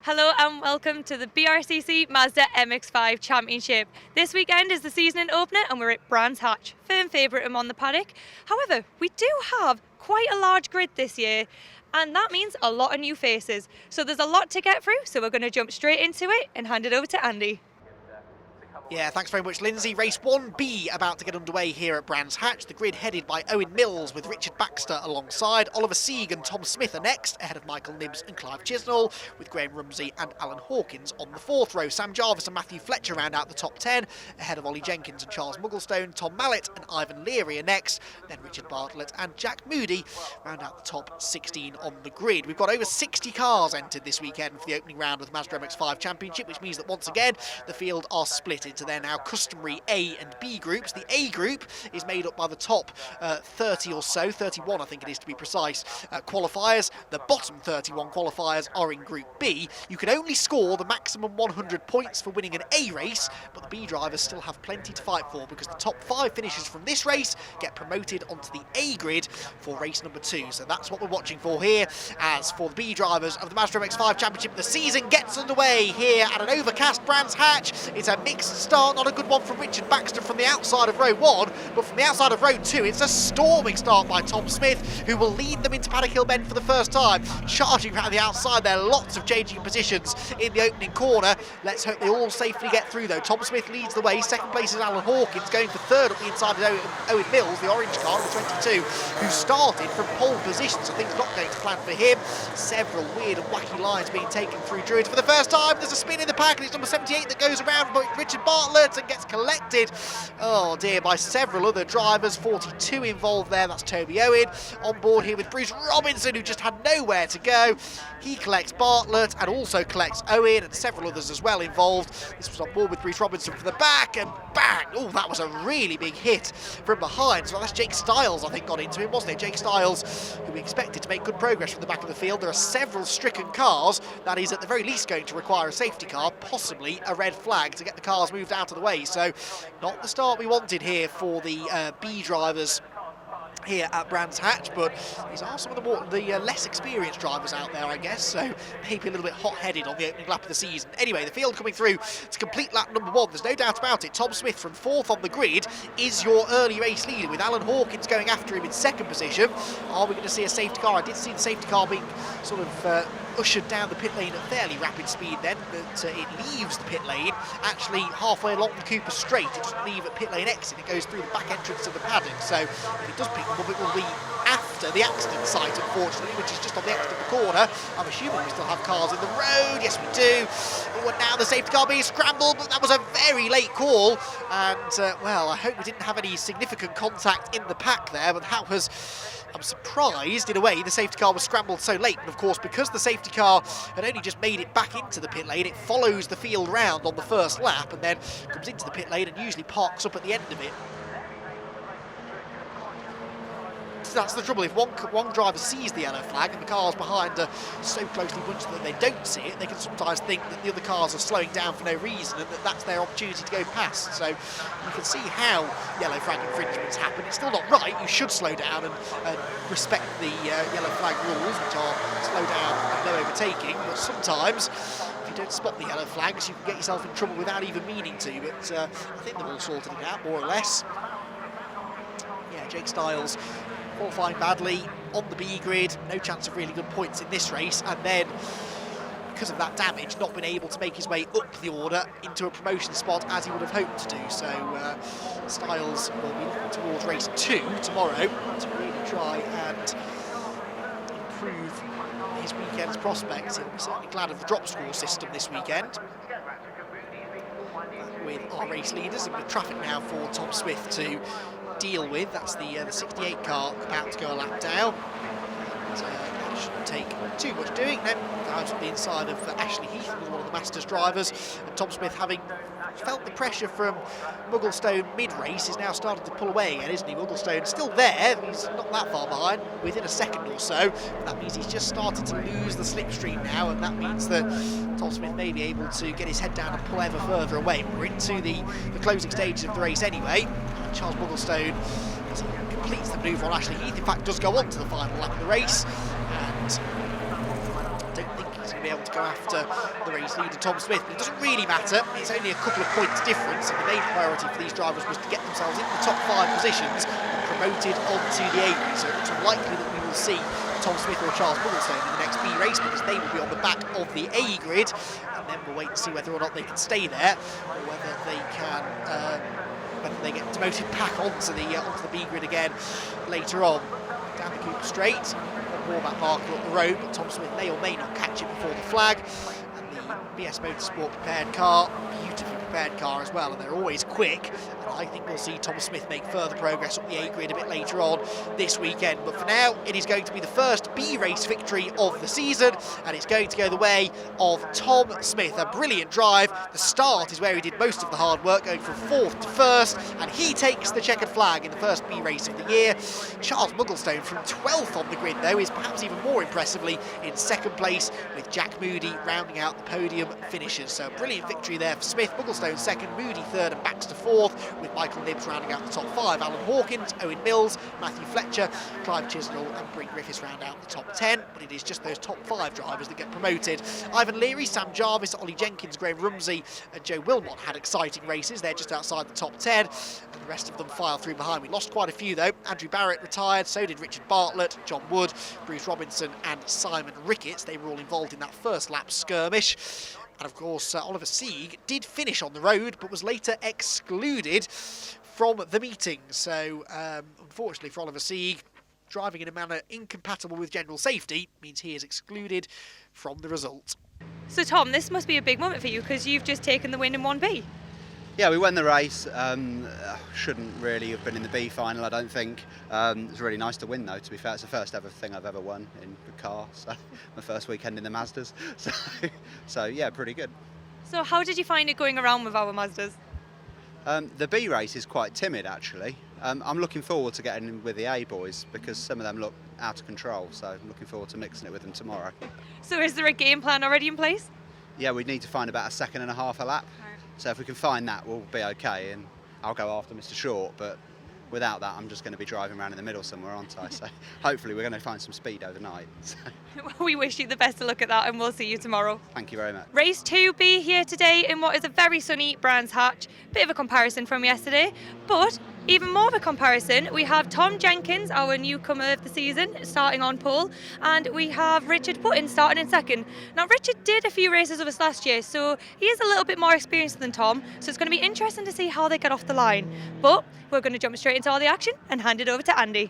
Hello and welcome to the BRCC Mazda MX-5 Championship. This weekend is the season opener and we're at Brands Hatch, firm favourite among the paddock. However, we do have quite a large grid this year and that means a lot of new faces. So there's a lot to get through, so we're going to jump straight into it and hand it over to Andy. Yeah, thanks very much, Lindsay. Race 1B about to get underway here at Brands Hatch. The grid headed by Owen Mills with Richard Baxter alongside. Oliver Sieg and Tom Smith are next, ahead of Michael Nibbs and Clive Chisnall, with Graham Rumsey and Alan Hawkins on the fourth row. Sam Jarvis and Matthew Fletcher round out the top 10, ahead of Ollie Jenkins and Charles Mugglestone. Tom Mallet and Ivan Leary are next, then Richard Bartlett and Jack Moody round out the top 16 on the grid. We've got over 60 cars entered this weekend for the opening round of the Mazda MX-5 Championship, which means that once again the field are split into their now customary A and B groups. The A group is made up by the top 30 or so, 31 I think it is to be precise, qualifiers. The bottom 31 qualifiers are in Group B. You can only score the maximum 100 points for winning an A race, but the B drivers still have plenty to fight for because the top 5 finishers from this race get promoted onto the A grid for race number 2. So that's what we're watching for here. As for the B drivers of the Mazda MX-5 Championship, the season gets underway here at an overcast Brands Hatch. It's a mixed start, not a good one from Richard Baxter from the outside of row 1, but from the outside of row 2 it's a storming start by Tom Smith, who will lead them into Paddock Hill Bend for the first time, charging around the outside there. Lots of changing positions in the opening corner. Let's hope they all safely get through though. Tom Smith leads the way, second place is Alan Hawkins, going for third up the inside of Owen Mills, the orange car, the 22, who started from pole position, so things not going to plan for him. Several weird and wacky lines being taken through Druids for the first time. There's a spin in the pack and it's number 78 that goes around by Richard Bartlett and gets collected, oh dear, by several other drivers. 42 involved there, that's Toby Owen. On board here with Bruce Robinson, who just had nowhere to go. He collects Bartlett and also collects Owen and several others as well involved. This was on board with Bruce Robinson from the back and bang! Oh, that was a really big hit from behind. So that's Jake Styles, I think, got into him, wasn't it? Jake Styles, who we expected to make good progress from the back of the field. There are several stricken cars. That is at the very least going to require a safety car, possibly a red flag to get the cars moved out of the way. So not the start we wanted here for the B drivers here at Brands Hatch, but these are some of the less experienced drivers out there, I guess, so maybe a little bit hot-headed on the opening lap of the season. Anyway, the field coming through to complete lap number 1, there's no doubt about it. Tom Smith from 4th on the grid is your early race leader, with Alan Hawkins going after him in 2nd position. Are we going to see a safety car? I did see the safety car being sort of ushered down the pit lane at fairly rapid speed then, but it leaves the pit lane actually halfway along the Cooper Straight. It doesn't leave at pit lane exit, it goes through the back entrance of the paddock, so if it does pick them up, it will be after the accident site, unfortunately, which is just on the exit of the corner. I'm assuming we still have cars in the road. Yes, we do. Oh, and now the safety car being scrambled, but that was a very late call. And, well, I hope we didn't have any significant contact in the pack there, but that was... I'm surprised, in a way, the safety car was scrambled so late. But, of course, because the safety car had only just made it back into the pit lane, it follows the field round on the first lap and then comes into the pit lane and usually parks up at the end of it. That's the trouble. If one driver sees the yellow flag and the cars behind are so closely bunched that they don't see it, they can sometimes think that the other cars are slowing down for no reason and that that's their opportunity to go past. So you can see how yellow flag infringements happen. It's still not right. You should slow down and respect the yellow flag rules, which are slow down and no overtaking. But sometimes, if you don't spot the yellow flags, you can get yourself in trouble without even meaning to. But I think they've all sorted it out, more or less. Yeah, Jake Styles qualifying badly on the B grid, no chance of really good points in this race, and then because of that damage not been able to make his way up the order into a promotion spot as he would have hoped to do. So Styles will be looking towards race 2 tomorrow to really try and improve his weekend's prospects. He'll be certainly glad of the drop score system this weekend with our race leaders, and with traffic now for Tom Smith to deal with. That's the 68 car about to go a lap down. So that shouldn't take too much doing. No, drives on the inside of Ashley Heath, one of the Masters drivers, and Tom Smith, having felt the pressure from Mugglestone mid-race, is now starting to pull away again, isn't he? Mugglestone's still there, he's not that far behind, within a second or so. That means he's just started to lose the slipstream now, and that means that Tom Smith may be able to get his head down and pull ever further away. We're into the closing stages of the race anyway. Charles Mugglestone, as he completes the manoeuvre on Ashley Heath, in fact does go on to the final lap of the race, and I don't think he's going to be able to go after the race leader Tom Smith. But it doesn't really matter, it's only a couple of points difference, and the main priority for these drivers was to get themselves into the top 5 positions and promoted onto the A grid. So it's unlikely that we will see Tom Smith or Charles Bugglestone in the next B race, because they will be on the back of the A grid, and then we'll wait and see whether or not they can stay there, or whether they can whether they get demoted back onto the B grid again later on. Down the Cooper Straight, one more back marker up the road, but Tom Smith may or may not catch it before the flag. And the BS Motorsport prepared car, beautifully prepared car as well, and they're always quick. And I think we'll see Tom Smith make further progress up the A grid a bit later on this weekend. But for now, it is going to be the first B race victory of the season, and it's going to go the way of Tom Smith. A brilliant drive. The start is where he did most of the hard work, going from 4th to 1st, and he takes the checkered flag in the first B race of the year. Charles Bugglestone from 12th on the grid, though, is perhaps even more impressively in 2nd place, with Jack Moody rounding out the podium finishers. So a brilliant victory there for Smith. Bugglestone 2nd, Moody 3rd, and Baxter 4th, with Michael Nibbs rounding out the top 5. Alan Hawkins, Owen Mills, Matthew Fletcher, Clive Chisnell and Bryn Griffiths round out the top 10, but it is just those top 5 drivers that get promoted. Ivan Leary, Sam Jarvis, Ollie Jenkins, Graham Rumsey and Joe Wilmot had exciting races. They're just outside the top 10, and the rest of them file through behind. We lost quite a few though. Andrew Barrett retired, so did Richard Bartlett, John Wood, Bruce Robinson and Simon Ricketts. They were all involved in that first lap skirmish. And of course, Oliver Sieg did finish on the road, but was later excluded from the meeting. So, unfortunately for Oliver Sieg, driving in a manner incompatible with general safety means he is excluded from the result. So Tom, this must be a big moment for you, because you've just taken the win in 1B. Yeah, we won the race. Shouldn't really have been in the B final, I don't think. It was really nice to win, though, to be fair. It's the first ever thing I've ever won in the car, so my first weekend in the Mazdas. So yeah, pretty good. So how did you find it going around with our Mazdas? The B race is quite timid, actually. I'm looking forward to getting in with the A boys, because some of them look out of control, so I'm looking forward to mixing it with them tomorrow. So is there a game plan already in place? Yeah, we need to find about 1.5 seconds a lap. So if we can find that, we'll be okay, and I'll go after Mr. Short, but without that, I'm just going to be driving around in the middle somewhere, aren't I? So hopefully we're going to find some speed overnight. We wish you the best of luck at that, and we'll see you tomorrow. Thank you very much. Race 2B here today in what is a very sunny Brands Hatch. Bit of a comparison from yesterday, but even more of a comparison, we have Tom Jenkins, our newcomer of the season, starting on pole, and we have Richard Puttin starting in 2nd. Now, Richard did a few races with us last year, so he is a little bit more experienced than Tom, so it's going to be interesting to see how they get off the line. But we're going to jump straight into all the action and hand it over to Andy.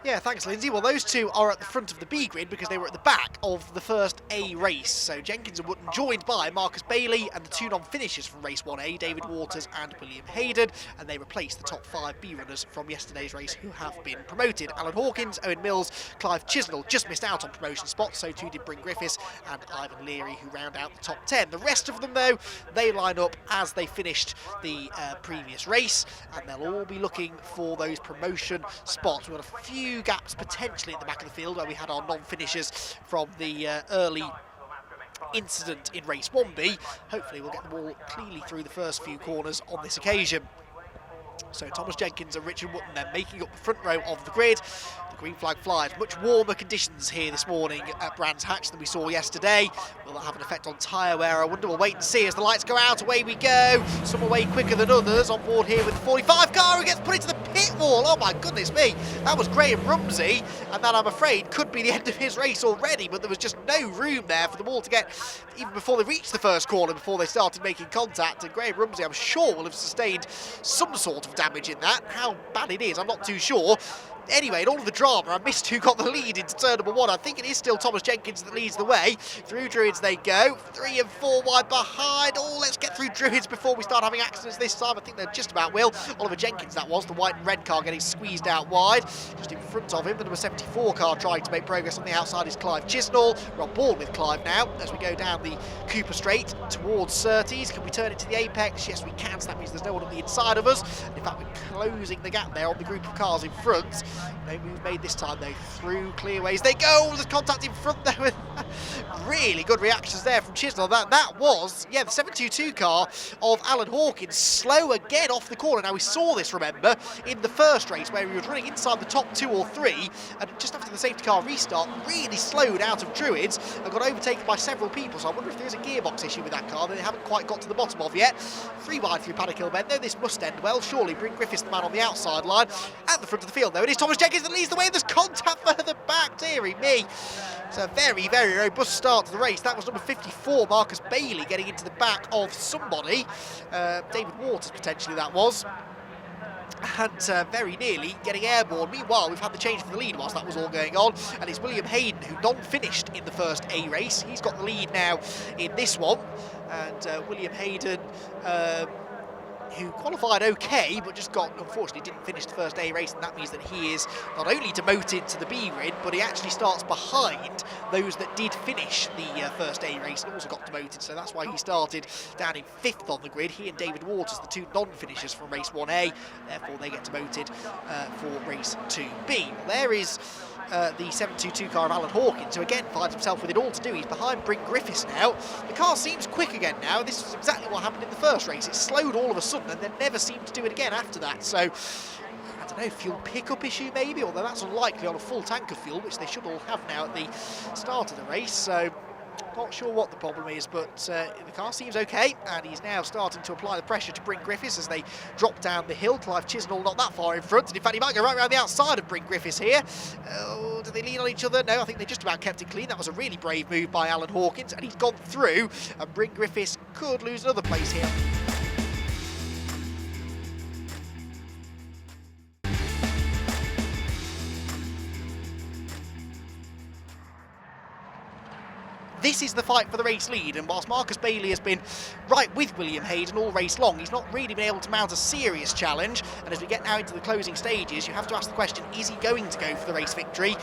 Yeah, thanks, Lindsay. Well, those two are at the front of the B grid because they were at the back of the first A race. So Jenkins and Wootton joined by Marcus Bailey and the two non-finishers from race 1A, David Waters and William Hayden, and they replaced the top 5 B runners from yesterday's race who have been promoted. Alan Hawkins, Owen Mills, Clive Chisnell just missed out on promotion spots, so too did Bryn Griffiths and Ivan Leary, who round out the top 10. The rest of them, though, they line up as they finished the previous race, and they'll all be looking for those promotion spots. We've got a few gaps potentially at the back of the field where we had our non-finishers from the early incident in race 1B. Hopefully we'll get them all cleanly through the first few corners on this occasion. So Thomas Jenkins and Richard Wootton then making up the front row of the grid. The green flag flies. Much warmer conditions here this morning at Brands Hatch than we saw yesterday. Will that have an effect on tyre wear? I wonder. We'll wait and see as the lights go out. Away we go. Some away quicker than others. On board here with the 45 car who gets put into the pit wall. Oh my goodness me. That was Graham Rumsey, and that, I'm afraid, could be the end of his race already, but there was just no room there for them all to get, even before they reached the first corner, before they started making contact. And Graham Rumsey, I'm sure, will have sustained some sort of damage in that. How bad it is, I'm not too sure. Anyway, in all of the drama, I missed who got the lead into turn number 1. I think it is still Thomas Jenkins that leads the way. Through Druids they go. 3 and 4 wide behind. Oh, let's get through Druids before we start having accidents this time. I think they just about will. Oliver Jenkins, that was, the white and red car getting squeezed out wide. Just in front of him, the number 74 car trying to make progress on the outside is Clive Chisnell. We're on board with Clive now as we go down the Cooper Straight towards Surtees. Can we turn it to the apex? Yes, we can, so that means there's no one on the inside of us. And in fact, we're closing the gap there on the group of cars in front. No move made this time though. Through clearways they go. There's contact in front there. Really good reactions there from Chisnell. That was, yeah, the 722 car of Alan Hawkins, slow again off the corner. Now we saw this, remember, in the first race where he was running inside the top 2 or 3, and just after the safety car restart, really slowed out of Druids and got overtaken by several people. So I wonder if there is a gearbox issue with that car that they haven't quite got to the bottom of yet. 3 wide through Paddock Hill Bend, though this must end well. Surely Bryn Griffiths, the man on the outside line. At the front of the field, though, it is Thomas Jenkins that leads the way. There's contact further back, dearie me. It's a very, very robust start to the race. That was number 54, Marcus Bailey, getting into the back of somebody. David Waters, potentially, that was. And very nearly getting airborne. Meanwhile, we've had the change for the lead whilst that was all going on, and it's William Hayden, who non-finished in the first A race. He's got the lead now in this one, and William Hayden, who qualified okay, but just unfortunately didn't finish the first A race, and that means that he is not only demoted to the B grid, but he actually starts behind those that did finish the first A race and also got demoted, so that's why he started down in 5th on the grid. He and David Waters, the 2 non-finishers from race 1A, therefore they get demoted for race 2B. Well, there is the 722 car of Alan Hawkins, who again finds himself with it all to do. He's behind Bryn Griffiths now. The car seems quick again now. This is exactly what happened in the first race. It slowed all of a sudden and then never seemed to do it again after that. So, I don't know, fuel pickup issue maybe, although that's unlikely on a full tank of fuel, which they should all have now at the start of the race. So, not sure what the problem is, but the car seems okay, and he's now starting to apply the pressure to Bryn Griffiths as they drop down the hill. Clive Chisnell not that far in front, and in fact he might go right around the outside of Bryn Griffiths here. Oh, do they lean on each other? No, I think they just about kept it clean. That was a really brave move by Alan Hawkins, and he's gone through, and Bryn Griffiths could lose another place here. This is the fight for the race lead, and whilst Marcus Bailey has been right with William Hayden all race long, he's not really been able to mount a serious challenge. And as we get now into the closing stages, you have to ask the question, is he going to go for the race victory,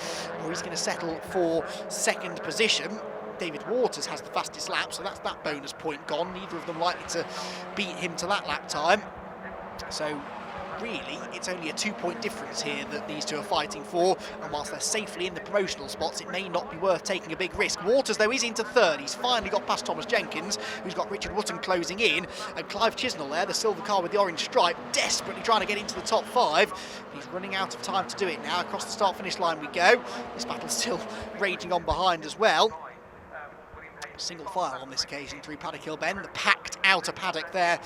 or is he going to settle for 2nd position? David Waters has the fastest lap, so that's that bonus point gone. Neither of them likely to beat him to that lap time. So really, it's only a 2-point difference here that these two are fighting for, and whilst they're safely in the promotional spots, it may not be worth taking a big risk. Waters, though, is into 3rd. He's finally got past Thomas Jenkins, who's got Richard Wotton closing in, and Clive Chisnell there, the silver car with the orange stripe, desperately trying to get into the top 5. He's running out of time to do it now. Across the start-finish line we go. This battle's still raging on behind as well. Single file on this occasion through Paddock Hill Bend, the packed outer paddock there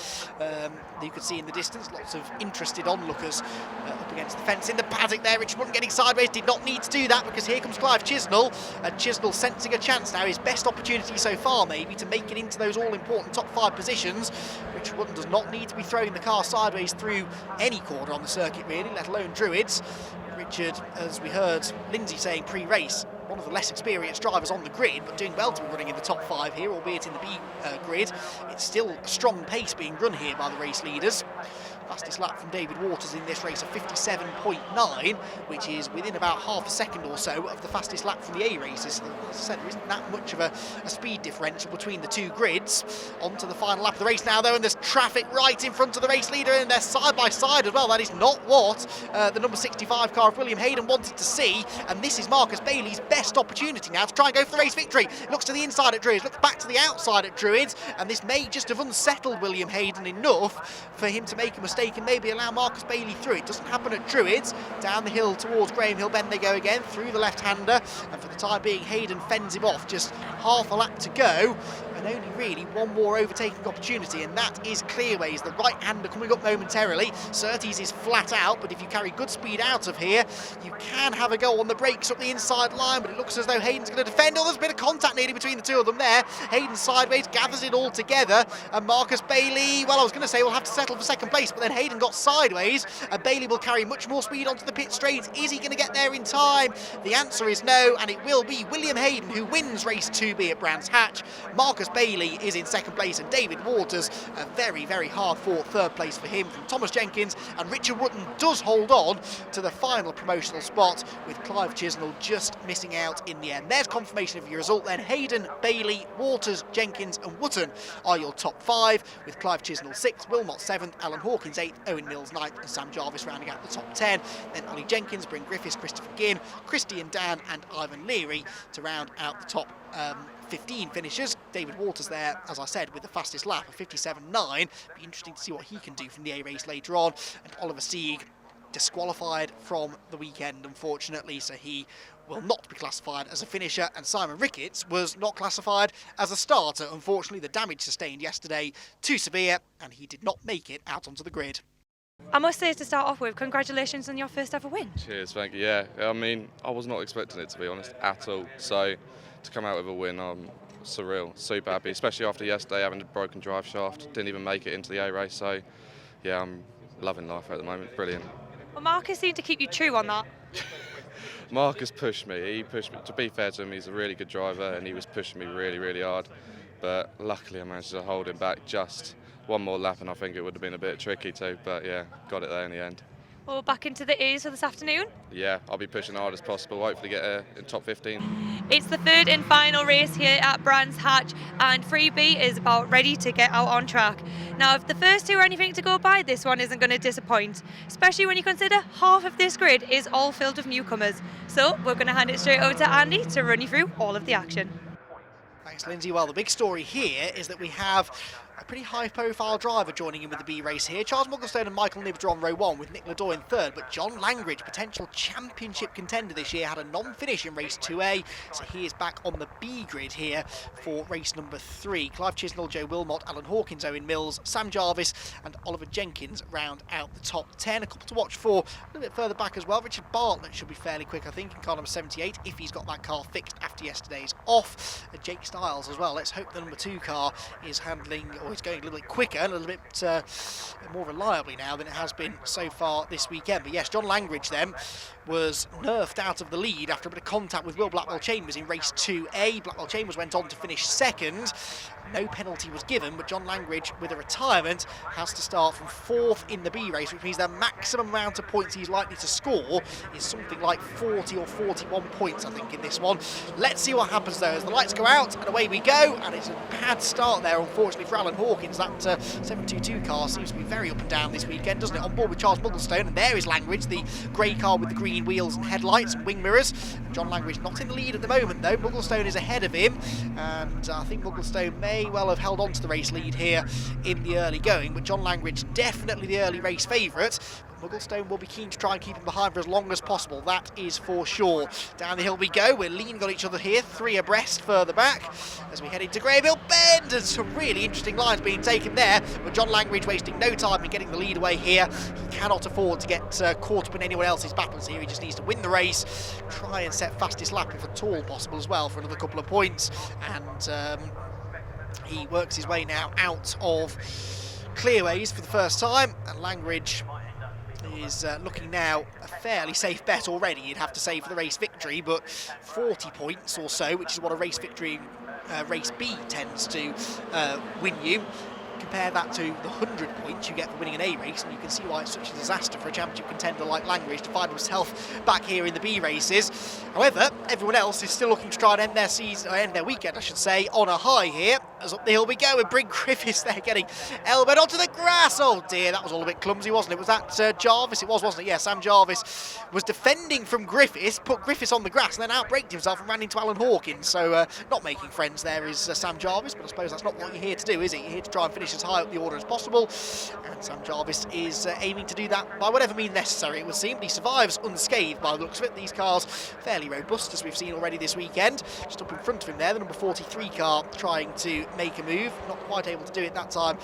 you could see in the distance. Lots of interested onlookers up against the fence in the paddock there. Richard Wotton getting sideways, did not need to do that because here comes Clive Chisnell, and Chisnell sensing a chance now, his best opportunity so far maybe to make it into those all-important top 5 positions. Richard Wotton does not need to be throwing the car sideways through any corner on the circuit really, let alone Druids. Richard, as we heard Lindsay saying pre-race, one of the less experienced drivers on the grid, but doing well to be running in the top 5 here, albeit in the B grid. It's still a strong pace being run here by the race leaders. Fastest lap from David Waters in this race of 57.9, which is within about half a second or so of the fastest lap from the A races. As I said, there isn't that much of a speed differential between the 2 grids. On to the final lap of the race now, though, and there's traffic right in front of the race leader, and they're side by side as well. That is not what the number 65 car of William Hayden wanted to see, and this is Marcus Bailey's best opportunity now to try and go for the race victory. Looks to the inside at Druids, looks back to the outside at Druids, and this may just have unsettled William Hayden enough for him to make a mistake and maybe allow Marcus Bailey through. It doesn't happen at Druids. Down the hill towards Graham Hill Bend they go again, through the left-hander, and for the time being Hayden fends him off. Just half a lap to go, and only really one more overtaking opportunity, and that is Clearways, the right-hander coming up momentarily. Surtees is flat out, but if you carry good speed out of here, you can have a go on the brakes up the inside line, but it looks as though Hayden's going to defend. Oh, there's a bit of contact nearly between the two of them there. Hayden sideways, gathers it all together, and Marcus Bailey, well, I was going to say we'll have to settle for 2nd place, but then Hayden got sideways, and Bailey will carry much more speed onto the pit straight. Is he going to get there in time? The answer is no, and it will be William Hayden who wins race 2B at Brands Hatch. Marcus Bailey is in 2nd place, and David Waters, a very, very hard-fought 3rd place for him from Thomas Jenkins, and Richard Wotton does hold on to the final promotional spot, with Clive Chisnell just missing out in the end. There's confirmation of your result then. Hayden, Bailey, Waters, Jenkins and Wotton are your top 5, with Clive Chisnell 6th, Wilmot 7th, Alan Hawkins Jenkins 8th, Owen Mills 9th, and Sam Jarvis rounding out the top 10. Then Ollie Jenkins, Bryn Griffiths, Christopher Ginn, Christian Dan and Ivan Leary to round out the top 15 finishers. David Waters there, as I said, with the fastest lap of 57.9. Be interesting to see what he can do from the A race later on. And Oliver Sieg disqualified from the weekend, unfortunately, so he will not be classified as a finisher, and Simon Ricketts was not classified as a starter. Unfortunately, the damage sustained yesterday too severe, and he did not make it out onto the grid. I must say, to start off with, congratulations on your first ever win. Cheers, thank you. Yeah, I mean, I was not expecting it, to be honest, at all. So to come out with a win, I'm surreal, super happy, especially after yesterday having a broken drive shaft. Didn't even make it into the A race, so yeah, I'm loving life at the moment. Brilliant. Well, Marcus seemed to keep you true on that. Marcus pushed me. He pushed me. To be fair to him, he's a really good driver, and he was pushing me really, really hard. But luckily, I managed to hold him back just one more lap, and I think it would have been a bit tricky too. But yeah, got it there in the end. Well, back into the A's for this afternoon. Yeah, I'll be pushing hard as possible. Hopefully, get in top 15. It's the third and final race here at Brands Hatch, and 3B is about ready to get out on track. Now, if the first two are anything to go by, this one isn't going to disappoint, especially when you consider half of this grid is all filled with newcomers. So we're going to hand it straight over to Andy to run you through all of the action. Thanks, Lindsay. Well, the big story here is that we have a pretty high-profile driver joining in with the B race here. Charles Mugglestone and Michael Nibs are on row 1 with Nick Ledoy in 3rd, but John Langridge, potential championship contender this year, had a non-finish in race 2A, so he is back on the B grid here for race number 3. Clive Chisnell, Joe Wilmot, Alan Hawkins, Owen Mills, Sam Jarvis and Oliver Jenkins round out the top 10. A couple to watch for a little bit further back as well. Richard Bartlett should be fairly quick, I think, in car number 78, if he's got that car fixed after yesterday's off. Jake Stiles as well. Let's hope the number 2 car is handling, or is going a little bit quicker, a little bit more reliably now than it has been so far this weekend. But yes, John Langridge then was nerfed out of the lead after a bit of contact with Will Blackwell-Chambers in race 2A. Blackwell-Chambers went on to finish 2nd. No penalty was given, but John Langridge, with a retirement, has to start from 4th in the B race, which means the maximum amount of points he's likely to score is something like 40 or 41 points, I think, in this one. Let's see what happens, though, as the lights go out and away we go. And it's a bad start there, unfortunately, for Alan Hawkins. That 722 car seems to be very up and down this weekend, doesn't it? On board with Charles Mugglestone, and there is Langridge, the grey car with the green wheels and headlights and wing mirrors. And John Langridge not in the lead at the moment, though. Mugglestone is ahead of him, and I think Mugglestone may well have held on to the race lead here in the early going, but John Langridge definitely the early race favourite. Mugglestone will be keen to try and keep him behind for as long as possible, that is for sure. Down the hill we go, we're leaning on each other here, 3 abreast further back as we head into Greyville Bend, and some really interesting lines being taken there, but John Langridge wasting no time in getting the lead away here. He cannot afford to get caught up in anyone else's battles here. He just needs to win the race, try and set fastest lap if at all possible as well for another couple of points, and he works his way now out of clearways for the first time, and Langridge is looking now a fairly safe bet already, you'd have to say, for the race victory, but 40 points or so, which is what a race victory in race B tends to win you. Compare that to the 100 points you get for winning an A race, and you can see why it's such a disaster for a championship contender like Langridge to find himself back here in the B races. However, everyone else is still looking to try and end their season, or end their weekend, I should say, on a high here. As up the hill we go with Bryn Griffiths there getting elbowed onto the grass. Oh dear, that was all a bit clumsy, wasn't it? Was that Jarvis? It was, wasn't it? Yeah, Sam Jarvis was defending from Griffiths, put Griffiths on the grass, and then outbraked himself and ran into Alan Hawkins. So not making friends there is Sam Jarvis, but I suppose that's not what you're here to do, is it? You're here to try and finish as high up the order as possible, and Sam Jarvis is aiming to do that by whatever means necessary, it would seem. But he survives unscathed by the looks of it. These cars fairly robust, as we've seen already this weekend. Just up in front of him there, the number 43 car trying to make a move, not quite able to do it that time.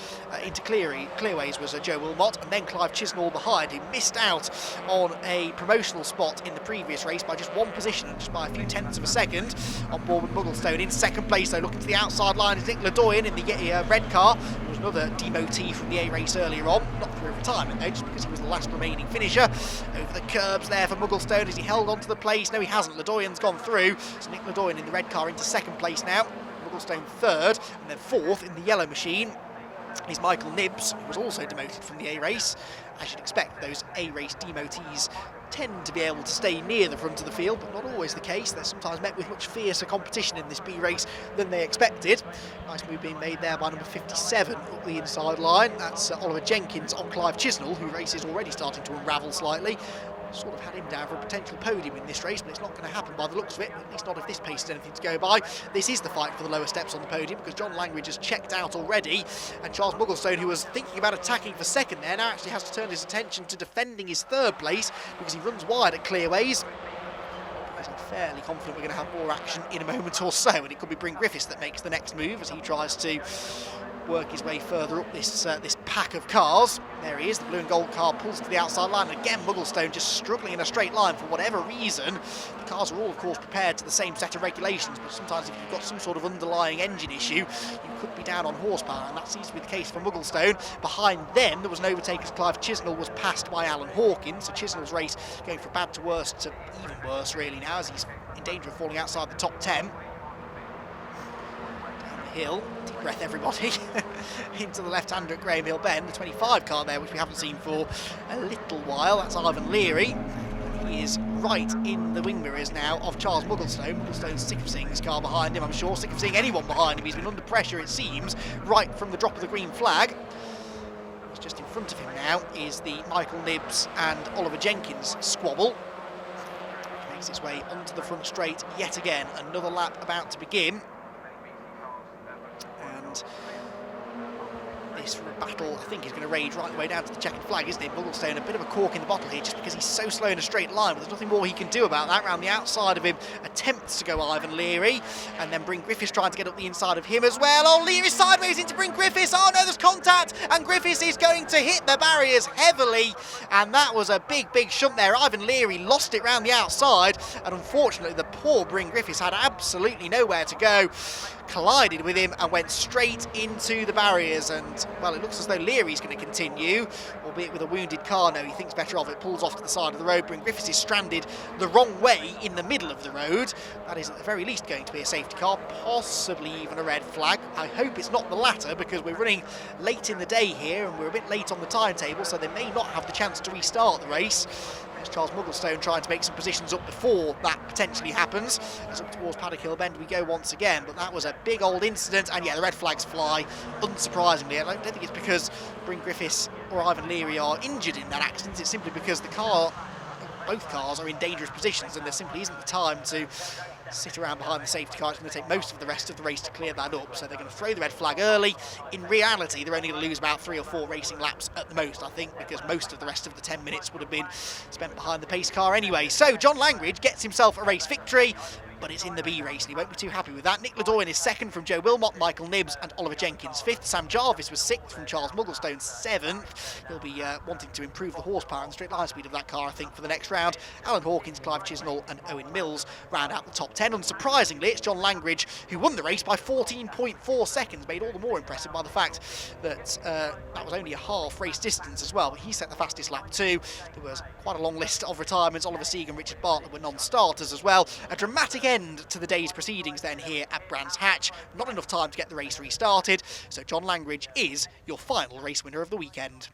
Into clearways was Joe Wilmot, and then Clive Chisnell behind, who missed out on a promotional spot in the previous race by just one position and just by a few tenths of a second. On board with Mugglestone in second place, though, looking to the outside line is Nick Ledoy in the red car. There was another demotee from the A race earlier on, not through retirement though, just because he was the last remaining finisher. Over the curbs there for Mugglestone as he held on to the place. No, he hasn't. Ledoyan's gone through, so Nick Ledoyan in the red car into second place now. Mugglestone third, and then fourth in the yellow machine is Michael Nibs, who was also demoted from the A race, as you'd expect, those A-race demotees tend to be able to stay near the front of the field, but not always the case. They're sometimes met with much fiercer competition in this B race than they expected. Nice move being made there by number 57 up the inside line. That's Oliver Jenkins on Clive Chisnell, who race is already starting to unravel slightly. Sort of had him down for a potential podium in this race, but it's not going to happen by the looks of it, at least not if this pace is anything to go by. This is the fight for the lower steps on the podium, because John Langridge has checked out already, and Charles Mugglestone, who was thinking about attacking for second there, now actually has to turn his attention to defending his third place, because he runs wide at Clearways. I'm fairly confident we're going to have more action in a moment or so, and it could be Bryn Griffiths that makes the next move as he tries to work his way further up this pack of cars. There he is, the blue and gold car pulls to the outside line, and again Mugglestone just struggling in a straight line for whatever reason. The cars are all of course prepared to the same set of regulations, but sometimes if you've got some sort of underlying engine issue, you could be down on horsepower, and that seems to be the case for Mugglestone. Behind them there was an overtake as Clive Chisnell was passed by Alan Hawkins, so Chisnell's race going from bad to worse to even worse really now, as he's in danger of falling outside the top 10. Hill, deep breath everybody, into the left-hander at Graham Hill Bend, the 25 car there, which we haven't seen for a little while. That's Ivan Leary. He is right in the wing mirrors now of Charles Mugglestone. Mugglestone's sick of seeing his car behind him, I'm sure, sick of seeing anyone behind him. He's been under pressure, it seems, right from the drop of the green flag. Just in front of him now is the Michael Nibbs and Oliver Jenkins squabble. Makes its way onto the front straight yet again. Another lap about to begin. And this battle, I think, is going to rage right the way down to the checkered flag, isn't it? Mugglestone, a bit of a cork in the bottle here, just because he's so slow in a straight line, but there's nothing more he can do about that. Round the outside of him, attempts to go Ivan Leary, and then Bryn Griffiths trying to get up the inside of him as well. Oh, Leary sideways into Bryn Griffiths. Oh no, there's contact, and Griffiths is going to hit the barriers heavily, and that was a big shunt there. Ivan Leary lost it round the outside, and unfortunately the poor Bryn Griffiths had absolutely nowhere to go. Collided with him and went straight into the barriers, and well, it looks as though Leary's going to continue, albeit with a wounded car. No, he thinks better of it, pulls off to the side of the road. Bryn Griffiths is stranded the wrong way in the middle of the road. That is at the very least going to be a safety car, possibly even a red flag. I hope it's not the latter, because we're running late in the day here and we're a bit late on the timetable, so they may not have the chance to restart the race. There's Charles Mugglestone trying to make some positions up before that potentially happens. As up towards Paddock Hill Bend we go once again, but that was a big old incident, and yeah, the red flags fly, unsurprisingly. I don't think it's because Bryn Griffiths or Ivan Leary are injured in that accident, it's simply because both cars are in dangerous positions, and there simply isn't the time to sit around behind the safety car. It's going to take most of the rest of the race to clear that up, so they're going to throw the red flag early. In reality, they're only going to lose about 3 or 4 racing laps at the most, I think, because most of the rest of the 10 minutes would have been spent behind the pace car anyway. So John Langridge gets himself a race victory, but it's in the B race and he won't be too happy with that. Nick Ledoyen is second from Joe Wilmot, Michael Nibbs and Oliver Jenkins fifth. Sam Jarvis was sixth from Charles Mugglestone seventh. He'll be wanting to improve the horsepower and straight line speed of that car, I think, for the next round. Alan Hawkins, Clive Chisnell and Owen Mills round out the top 10. Unsurprisingly, it's John Langridge who won the race by 14.4 seconds, made all the more impressive by the fact that that was only a half race distance as well, but he set the fastest lap too. There was quite a long list of retirements. Oliver Seagan, Richard Bartlett were non-starters as well. A dramatic end to the day's proceedings then here at Brands Hatch. Not enough time to get the race restarted, so John Langridge is your final race winner of the weekend.